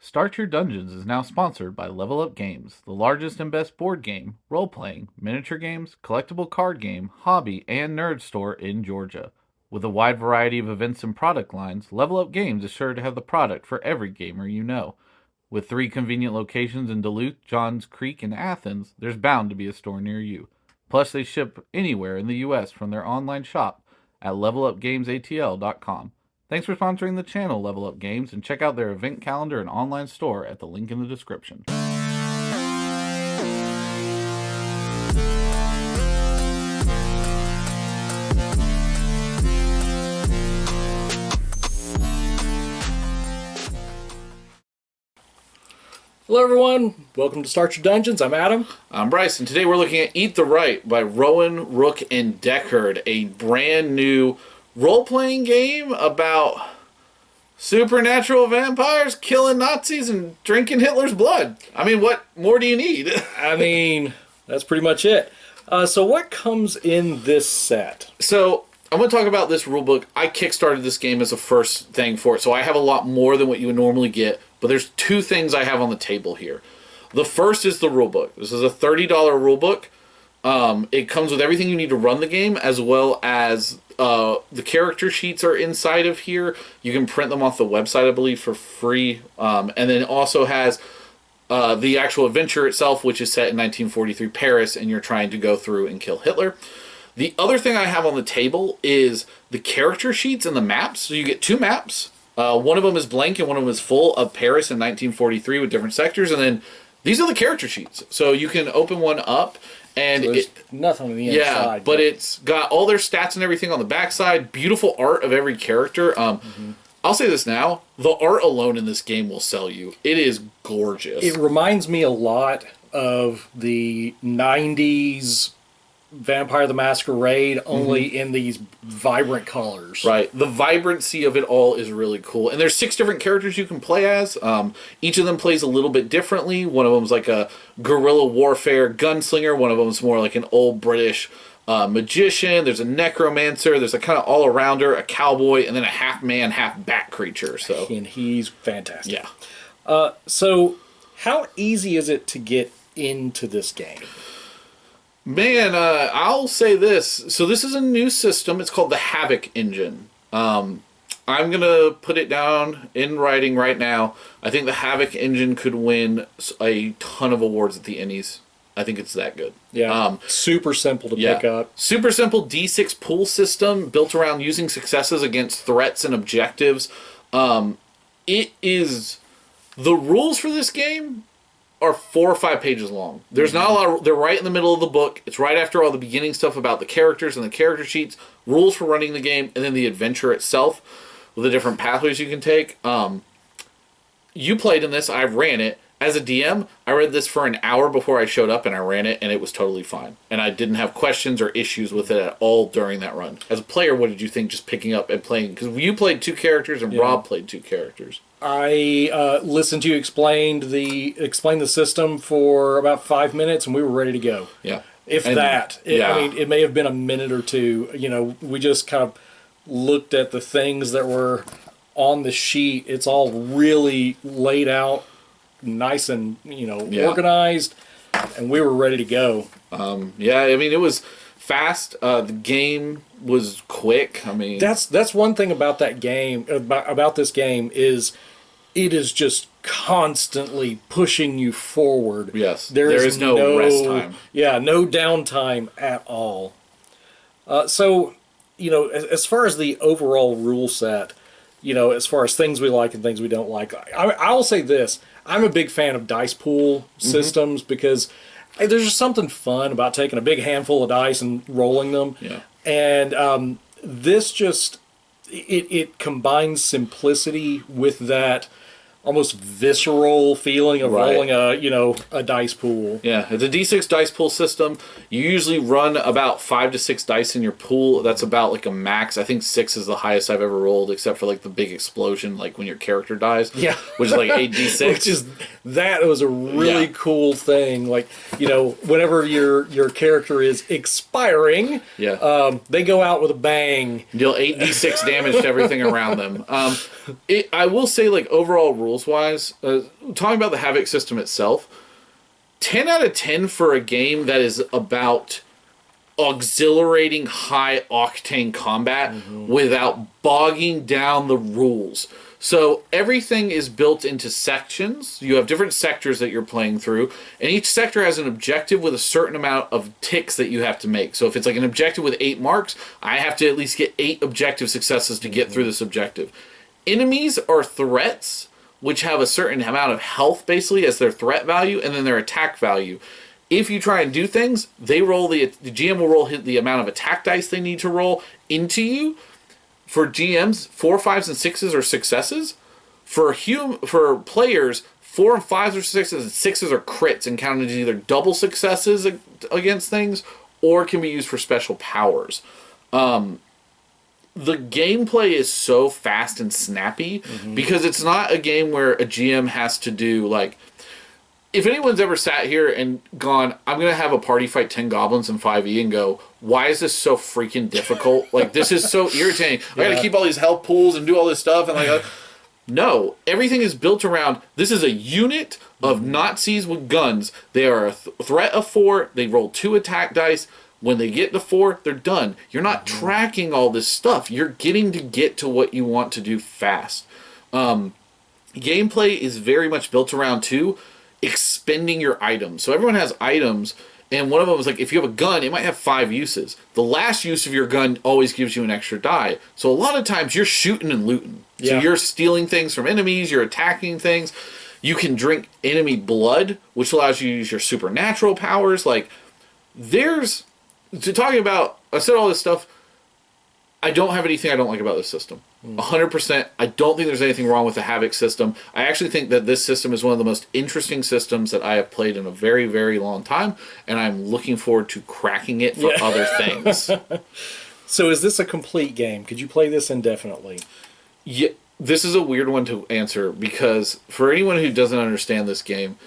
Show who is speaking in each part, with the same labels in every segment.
Speaker 1: Start Your Dungeons is now sponsored by Level Up Games, the largest and best board game, role playing, miniature games, collectible card game, hobby, and nerd store in Georgia. With a wide variety of events and product lines, Level Up Games is sure to have the product for every gamer you know. With 3 convenient locations in Duluth, Johns Creek, and Athens, there's bound to be a store near you. Plus, they ship anywhere in the U.S. from their online shop at levelupgamesatl.com. Thanks for sponsoring the channel, Level Up Games, and check out their event calendar and online store at the link in the description.
Speaker 2: Hello everyone, welcome to Start Your Dungeons. I'm Adam.
Speaker 1: I'm Bryce, and today we're looking at Eat the Reich by Rowan, Rook, and Deckard, a brand new role-playing game about supernatural vampires killing Nazis and drinking Hitler's blood. I mean, what more do you need?
Speaker 2: I mean, that's pretty much it. So what comes in this set?
Speaker 1: So, I'm going to talk about this rulebook. I kickstarted this game as a first thing for it, so I have a lot more than what you would normally get, but there's 2 things I have on the table here. The first is the rulebook. This is a $30 rulebook. It comes with everything you need to run the game, as well as the character sheets are inside of here. You can print them off the website, I believe, for free. And then it also has the actual adventure itself, which is set in 1943 Paris, and you're trying to go through and kill Hitler. The other thing I have on the table is the character sheets and the maps. So you get 2 maps. One of them is blank and one of them is full of Paris in 1943 with different sectors. And then these are the character sheets. So you can open one up and
Speaker 2: So there's nothing on the inside.
Speaker 1: Yeah, but it's got all their stats and everything on the backside. Beautiful art of every character. I'll say this now. The art alone in this game will sell you. It is gorgeous.
Speaker 2: It reminds me a lot of the 90s Vampire the Masquerade, only in these vibrant colors.
Speaker 1: Right. The vibrancy of it all is really cool. And there's 6 different characters you can play as. Each of them plays a little bit differently. One of them's like a guerrilla warfare gunslinger. One of them's more like an old British magician. There's a necromancer. There's a kind of all-arounder, a cowboy, and then a half-man, half-bat creature. So,
Speaker 2: And he's fantastic.
Speaker 1: yeah.
Speaker 2: So how easy is it to get into this game?
Speaker 1: Man, I'll say this. So this is a new system. It's called the Havoc engine. I'm going to put it down in writing right now. I think the Havoc engine could win a ton of awards at the Ennies. I think it's that good.
Speaker 2: Yeah, super simple to pick up.
Speaker 1: Super simple D6 pool system built around using successes against threats and objectives. It is... The rules for this game are 4 or 5 pages long. There's not a lot of, they're right in the middle of the book. It's right after all the beginning stuff about the characters and the character sheets, rules for running the game, and then the adventure itself with the different pathways you can take. You played in this, I ran it. As a DM, I read this for an hour before I showed up and I ran it, and it was totally fine. And I didn't have questions or issues with it at all during that run. As a player, what did you think just picking up and playing? Because you played 2 characters and Rob played 2 characters.
Speaker 2: I listened to you explain the system for about 5 minutes, and we were ready to go.
Speaker 1: Yeah.
Speaker 2: I mean, it may have been a minute or 2. You know, we just kind of looked at the things that were on the sheet. It's all really laid out, nice and, organized, and we were ready to go.
Speaker 1: Yeah, I mean, it was fast. The game was quick. I mean,
Speaker 2: that's one thing about that game, about this game, is it is just constantly pushing you forward.
Speaker 1: Yes, there is no rest time.
Speaker 2: Yeah, no downtime at all. So, as far as the overall rule set, as far as things we like and things we don't like, I'll say this. I'm a big fan of dice pool systems because there's just something fun about taking a big handful of dice and rolling them.
Speaker 1: Yeah.
Speaker 2: And this just, it combines simplicity with that almost visceral feeling of rolling a dice pool.
Speaker 1: Yeah, it's a D6 dice pool system. You usually run about 5 to 6 dice in your pool. That's about like a max. I think 6 is the highest I've ever rolled, except for like the big explosion, like when your character dies.
Speaker 2: Yeah,
Speaker 1: which is like 8d6.
Speaker 2: That was a really cool thing. Like, whenever your character is expiring, they go out with a bang.
Speaker 1: Deal 8d6 damage to everything around them. I will say, like, overall rules wise, talking about the Havoc system itself, 10 out of 10 for a game that is about exhilarating high octane combat without bogging down the rules. So everything is built into sections. You have different sectors that you're playing through, and each sector has an objective with a certain amount of ticks that you have to make. So if it's like an objective with 8 marks, I have to at least get 8 objective successes to get through this objective. Enemies are threats, which have a certain amount of health basically as their threat value, and then their attack value. If you try and do things, the GM will roll the amount of attack dice they need to roll into you. For GMs, 4, 5s, and 6s are successes. For players, 4 and 5s are successes, and 6s are crits and counted as either double successes against things or can be used for special powers. The gameplay is so fast and snappy because it's not a game where a GM has to do like. If anyone's ever sat here and gone, I'm going to have a party fight 10 goblins in 5e and go, why is this so freaking difficult? Like, this is so irritating. I got to keep all these health pools and do all this stuff. And like, no, everything is built around, this is a unit of Nazis with guns. They are a threat of 4. They roll 2 attack dice. When they get to 4, they're done. You're not tracking all this stuff. You're getting to get to what you want to do fast. Gameplay is very much built around, too, expending your items. So everyone has items, and one of them is like, if you have a gun, it might have 5 uses. The last use of your gun always gives you an extra die. So a lot of times you're shooting and looting. So you're stealing things from enemies, you're attacking things. You can drink enemy blood, which allows you to use your supernatural powers. Like, there's... To talking about... I said all this stuff. I don't have anything I don't like about this system. 100%. I don't think there's anything wrong with the Havoc system. I actually think that this system is one of the most interesting systems that I have played in a very, very long time, and I'm looking forward to cracking it for other things.
Speaker 2: So is this a complete game? Could you play this indefinitely?
Speaker 1: Yeah, this is a weird one to answer, because for anyone who doesn't understand this game,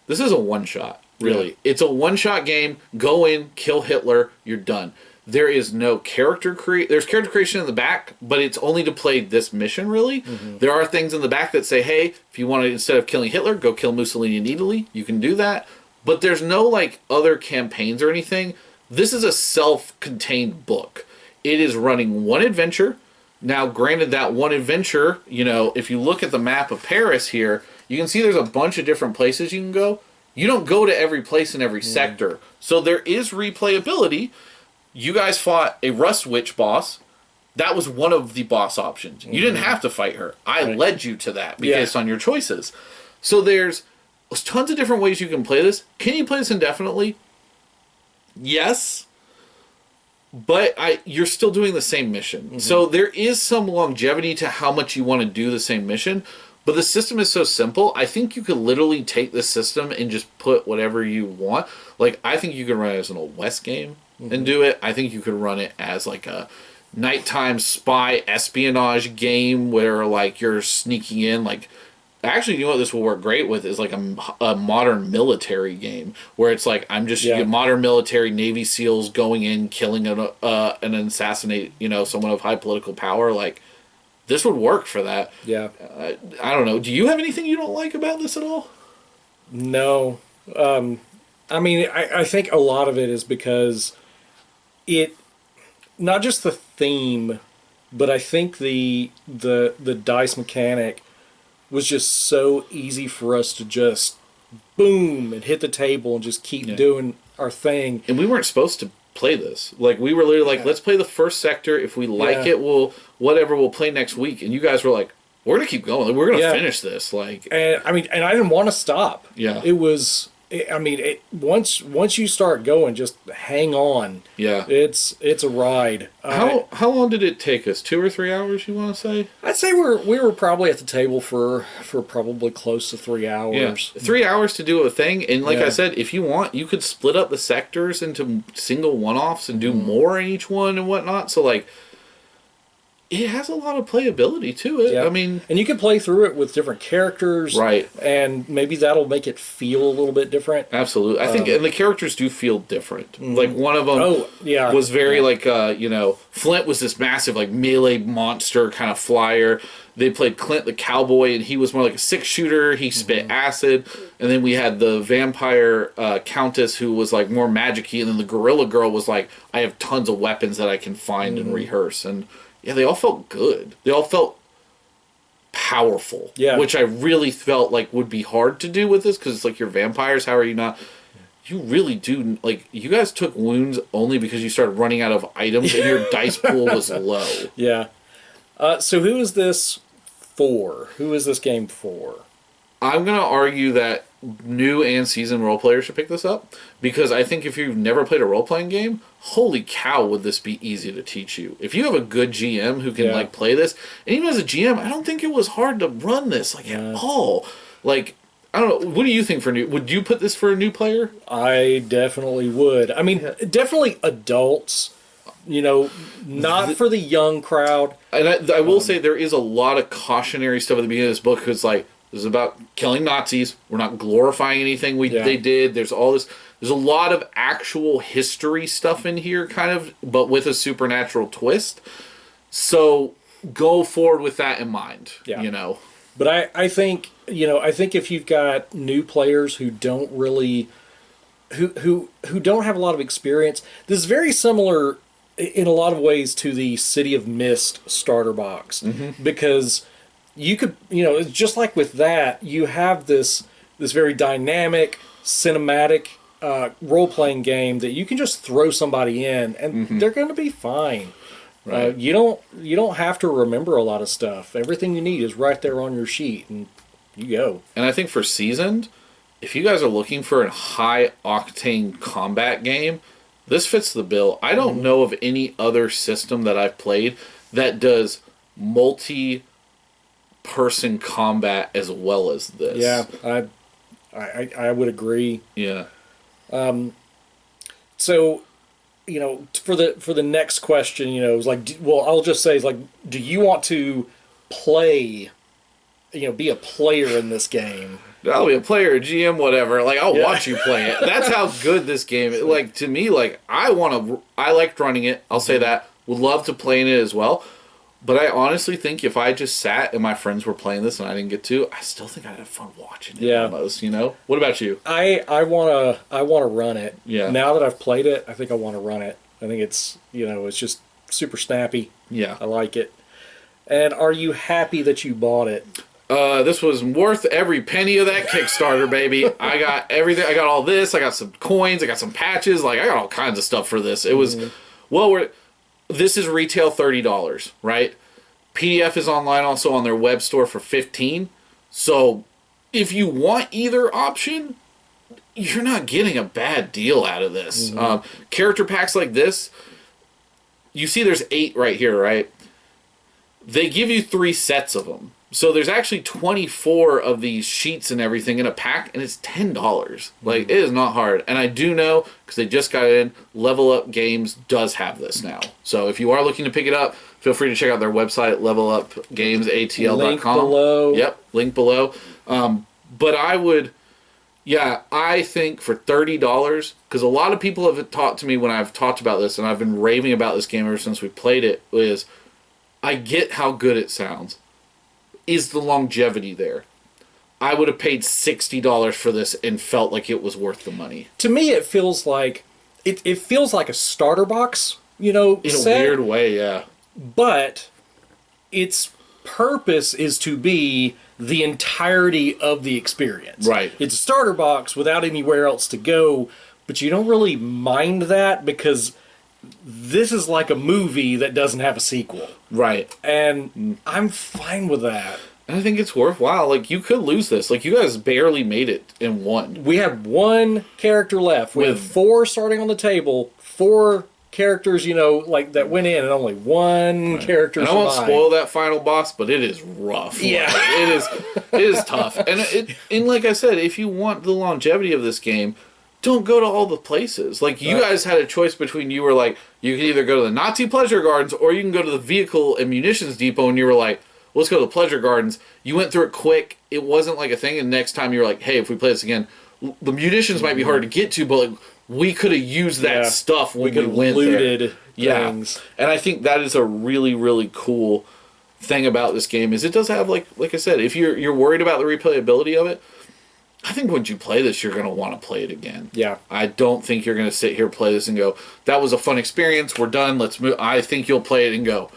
Speaker 1: this is a one-shot, really. Yeah. It's a one-shot game. Go in, kill Hitler, you're done. There is no character there's character creation in the back, but it's only to play this mission, really. There are things in the back that say, hey, if you want to, instead of killing Hitler, go kill Mussolini in Italy. You can do that. But there's no, like, other campaigns or anything. This is a self-contained book. It is running one adventure. Now, granted, that one adventure, you know, if you look at the map of Paris here, you can see there's a bunch of different places you can go. You don't go to every place in every sector. So there is replayability. You guys fought a Rust Witch boss. That was one of the boss options. You didn't have to fight her. I led you to that based on your choices. So there's tons of different ways you can play this. Can you play this indefinitely? Yes. But you're still doing the same mission. So there is some longevity to how much you want to do the same mission. But the system is so simple, I think you could literally take the system and just put whatever you want. Like, I think you could run it as an Old West game and do it. I think you could run it as like a nighttime spy espionage game where like you're sneaking in. Like, actually, you know what this will work great with is like a modern military game where it's like I'm just modern military Navy SEALs going in, killing an assassinate someone of high political power. Like, this would work for that. Yeah. I don't know. Do you have anything you don't like about this at all?
Speaker 2: No. I mean, I think a lot of it is because it, not just the theme, but I think the dice mechanic was just so easy for us to just boom and hit the table and just keep doing our thing.
Speaker 1: And we weren't supposed to play this. Like, we were literally like, let's play the first sector. If we like it, we'll play next week. And you guys were like, we're gonna keep going. We're gonna finish this. Like,
Speaker 2: and I mean, and I didn't want to stop.
Speaker 1: Yeah,
Speaker 2: it was. I mean, once you start going, just hang on.
Speaker 1: Yeah,
Speaker 2: it's a ride.
Speaker 1: How long did it take us? 2 or 3 hours? You want to say?
Speaker 2: I'd say we were probably at the table for probably close to 3 hours.
Speaker 1: Yeah. 3 hours to do a thing, and like I said, if you want, you could split up the sectors into single one-offs and do more in each one and whatnot. So like, it has a lot of playability to it.
Speaker 2: Yeah.
Speaker 1: I mean,
Speaker 2: and you can play through it with different characters,
Speaker 1: right?
Speaker 2: And maybe that'll make it feel a little bit different.
Speaker 1: Absolutely, I think, and the characters do feel different. Like one of them, was very like Flint was this massive like melee monster kind of flyer. They played Clint the cowboy, and he was more like a 6-shooter. He spit acid, and then we had the vampire countess who was like more magic-y, and then the gorilla girl was like, I have tons of weapons that I can find and rehearse. And yeah, they all felt good. They all felt powerful, which I really felt like would be hard to do with this, because it's like, you're vampires. How are you not? You really do, like, you guys took wounds only because you started running out of items and your dice pool was low.
Speaker 2: Yeah. So who is this for? Who is this game for?
Speaker 1: I'm going to argue that new and seasoned role players should pick this up, because I think if you've never played a role-playing game, holy cow, would this be easy to teach you. If you have a good GM who can like play this, and even as a GM, I don't think it was hard to run this at all. Like, I don't know, what do you think for new? Would you put this for a new player?
Speaker 2: I definitely would. I mean, definitely adults. Not for the young crowd.
Speaker 1: And I will say there is a lot of cautionary stuff at the beginning of this book, because like, this is about killing Nazis. We're not glorifying anything they did. There's all this. There's a lot of actual history stuff in here, kind of, but with a supernatural twist. So go forward with that in mind. Yeah.
Speaker 2: But I think if you've got new players who don't really, who don't have a lot of experience, this is very similar in a lot of ways to the City of Mist starter box, because you could, just like with that, you have this very dynamic, cinematic role-playing game that you can just throw somebody in and they're going to be fine. Right. You don't have to remember a lot of stuff. Everything you need is right there on your sheet, and you go.
Speaker 1: And I think for seasoned, if you guys are looking for a high-octane combat game, this fits the bill. I don't know of any other system that I've played that does multi-person combat as well as this.
Speaker 2: Yeah, I would agree.
Speaker 1: Yeah.
Speaker 2: So, for the next question, it's like, I'll just say, it's like, do you want to play, be a player in this game?
Speaker 1: I'll be a player, GM, whatever. Like, I'll watch you play it. That's how good this game is. Like, to me, like, I liked running it. I'll say that. Would love to play in it as well. But I honestly think if I just sat and my friends were playing this and I didn't get to, I still think I'd have fun watching it almost, What about you?
Speaker 2: I wanna run it.
Speaker 1: Yeah.
Speaker 2: Now that I've played it, I think I want to run it. I think it's, it's just super snappy.
Speaker 1: Yeah.
Speaker 2: I like it. And are you happy that you bought it?
Speaker 1: This was worth every penny of that Kickstarter, baby. I got everything. I got all this. I got some coins. I got some patches. Like, I got all kinds of stuff for this. It was, this is retail $30, right? PDF is online also on their web store for $15. So if you want either option, you're not getting a bad deal out of this. Character packs like this, you see there's 8 right here, right? They give you 3 sets of them. So there's actually 24 of these sheets and everything in a pack, and it's $10. Like, it is not hard. And I do know, because they just got it in, Level Up Games does have this now. So if you are looking to pick it up, feel free to check out their website, levelupgamesatl.com.
Speaker 2: Link below.
Speaker 1: Yep, link below. But I would, I think for $30, because a lot of people have talked to me when I've talked about this, and I've been raving about this game ever since we played it, is I get how good it sounds. Is the longevity there? I would have paid $60 for this and felt like it was worth the money.
Speaker 2: To me, it feels like it feels like a starter box, in a
Speaker 1: weird way, yeah.
Speaker 2: But its purpose is to be the entirety of the experience.
Speaker 1: Right.
Speaker 2: It's a starter box without anywhere else to go, but you don't really mind that because this is like a movie that doesn't have a sequel.
Speaker 1: Right.
Speaker 2: And I'm fine with that.
Speaker 1: And I think it's worthwhile. Like, you could lose this. Like, you guys barely made it in one.
Speaker 2: We have one character left. We have 4 starting on the table, 4 characters, that went in, and only one character survived.
Speaker 1: I won't spoil that final boss, but it is rough.
Speaker 2: Yeah.
Speaker 1: Like, it is tough. And like I said, if you want the longevity of this game, don't go to all the places. Like, you guys had a choice between, you were like, you can either go to the Nazi pleasure gardens or you can go to the vehicle and munitions depot, and you were like, let's go to the pleasure gardens. You went through it quick. It wasn't like a thing, and next time you were like, hey, if we play this again, the munitions might be hard to get to, but like, we could have used that stuff when we went
Speaker 2: looted
Speaker 1: there.
Speaker 2: things.
Speaker 1: And I think that is a really, really cool thing about this game, is it does have, like I said, if you're worried about the replayability of it, I think once you play this, you're going to want to play it again.
Speaker 2: Yeah.
Speaker 1: I don't think you're going to sit here, play this, and go, that was a fun experience, we're done, let's move. I think you'll play it and go,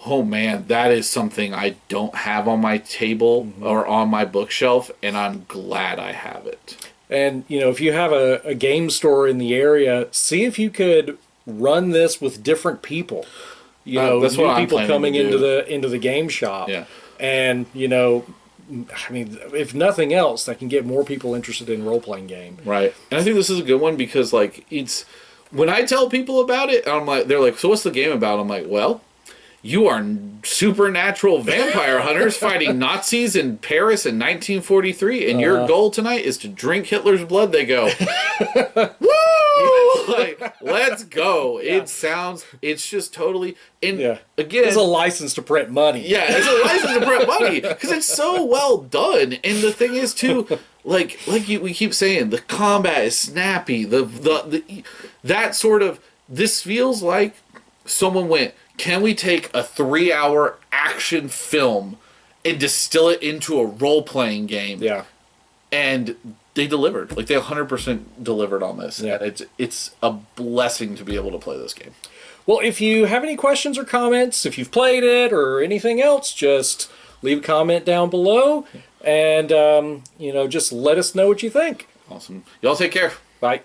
Speaker 1: oh man, that is something I don't have on my table or on my bookshelf, and I'm glad I have it.
Speaker 2: And, if you have a game store in the area, see if you could run this with different people.
Speaker 1: That's
Speaker 2: new
Speaker 1: what I'm
Speaker 2: people
Speaker 1: planning
Speaker 2: coming
Speaker 1: to do.
Speaker 2: into the game shop.
Speaker 1: Yeah.
Speaker 2: And, I mean, if nothing else, that can get more people interested in role-playing game.
Speaker 1: Right. And I think this is a good one because, like, it's... When I tell people about it, I'm like, they're like, so what's the game about? I'm like, well, you are supernatural vampire hunters fighting Nazis in Paris in 1943, and your goal tonight is to drink Hitler's blood. They go, woo! Like, let's go. Yeah. It's just totally, and again,
Speaker 2: it's a license to print money.
Speaker 1: Yeah, it's a license to print money because it's so well done. And the thing is, too, we keep saying, the combat is snappy. That sort of, this feels like someone went, can we take a 3-hour action film and distill it into a role-playing game?
Speaker 2: Yeah.
Speaker 1: And they delivered. Like, they 100% delivered on this.
Speaker 2: Yeah.
Speaker 1: And it's a blessing to be able to play this game.
Speaker 2: Well, if you have any questions or comments, if you've played it or anything else, just leave a comment down below. And, just let us know what you think.
Speaker 1: Awesome. Y'all take care.
Speaker 2: Bye.